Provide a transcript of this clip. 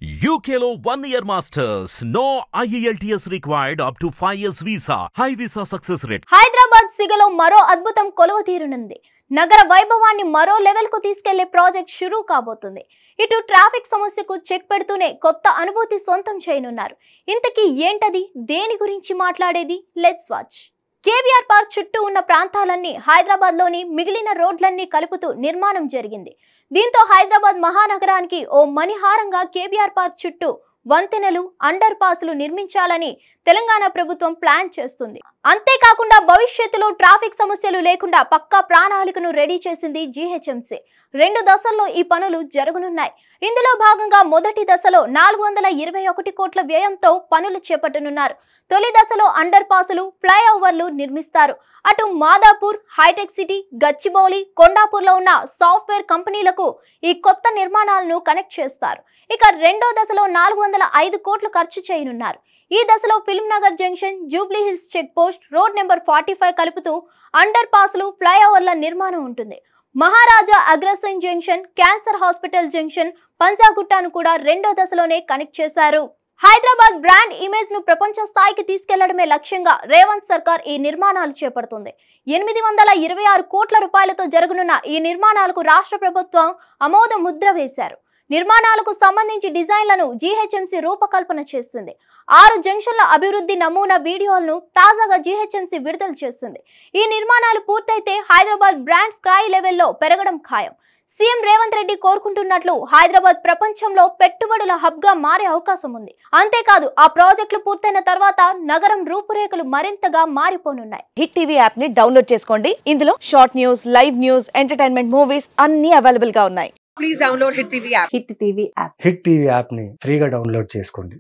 UKలో 1 year masters. No IELTS required up to 5 years visa. High visa success rate. Hyderabad సిగలో మరో అద్భుతం కొలువుతీరనుంది. నగర వైభవాన్ని మరో లెవెల్ కు తీసుకెళ్లే ప్రాజెక్ట్ షురూ కాబోతుంది. ఇటు ట్రాఫిక్ సమస్యకు చెక్ పెడుతూనే కొత్త అనుభూతి సొంతం చేయనున్నారు. ఇంతకీ ఏంటది? దేని గురించి మాట్లాడేది? Let's watch. కేబీఆర్ పార్క్ చుట్టూ ఉన్న ప్రాంతాలన్నీ హైదరాబాద్లోని మిగిలిన రోడ్లన్నీ కలుపుతూ నిర్మాణం జరిగింది. దీంతో హైదరాబాద్ మహానగరానికి ఓ మణిహారంగా కేబీఆర్ పార్క్ చుట్టూ వంతెనలు, అండర్ పాస్లు నిర్మించాలని తెలంగాణ ప్రభుత్వం ప్లాన్ చేస్తుంది. అంతేకాకుండా భవిష్యత్తులో ట్రాఫిక్ సమస్యలు లేకుండా పక్కా ప్రణాళికను రెడీ చేసింది జీహెచ్ఎంసీ. 2 దశల్లో ఈ పనులు జరగనున్నాయి. ఇందులో భాగంగా మొదటి దశలో 421 కోట్ల వ్యయంతో పనులు చేపట్టనున్నారు. తొలి దశలో అండర్ పాసులు, ఫ్లైఓవర్లు నిర్మిస్తారు. అటు మాదాపూర్, హైటెక్ సిటీ, గచ్చిబౌలి, కొండాపూర్లో ఉన్న సాఫ్ట్వేర్ కంపెనీలకు ఈ కొత్త నిర్మాణాలను కనెక్ట్ చేస్తారు. ఇక రెండో దశలో 405 కోట్లు ఖర్చు చేయనున్నారు. ఈ దశలో Film Nagar junction, Jubilee Hills check post, road number 45 కలుపుతూ అండర్ పాస్లు, ఫ్లైఓవర్ల నిర్మాణం ఉంటుంది. Maharaja Agrasen junction, cancer hospital junction, పంజాగుట్టను కూడా రెండో దశలోనే కనెక్ట్ చేశారు. హైదరాబాద్ బ్రాండ్ ఇమేజ్ ను ప్రపంచ స్థాయికి తీసుకెళ్లడమే లక్ష్యంగా రేవంత్ సర్కార్ ఈ నిర్మాణాలు చేపడుతుంది. 826 కోట్ల రూపాయలతో జరగనున్న ఈ నిర్మాణాలకు రాష్ట్ర ప్రభుత్వం ఆమోద ముద్ర వేశారు. నిర్మాణాలకు సంబంధించి డిజైన్లను జీహెచ్ఎంసీ రూపకల్పన చేసింది. 6 జంక్షన్ల అభివృద్ధి నమూనా వీడియోలను తాజాగా జీహెచ్ఎంసీ విడుదల చేసింది. ఈ నిర్మాణాలు పూర్తయితే హైదరాబాద్ బ్రాండ్ స్థాయి లెవెల్లో పెరగడం ఖాయం. సీఎం రేవంత్ రెడ్డి కోరుకుంటున్నట్లు హైదరాబాద్ ప్రపంచంలో పెట్టుబడుల హబ్ గా మారే అవకాశం ఉంది. అంతేకాదు ఆ ప్రాజెక్టులు పూర్తయిన తర్వాత నగరం రూపురేఖలు మరింతగా మారిపోనున్నాయి. హిట్ టీవీ యాప్ ని డౌన్లోడ్ చేసుకోండి. ఇందులో short news, live news, entertainment movies అన్ని అవైలబుల్ గా ఉన్నాయి. Please download Hit TV app. Hit TV app. Hit TV యాప్ని ఫ్రీగా డౌన్లోడ్ చేసుకోండి.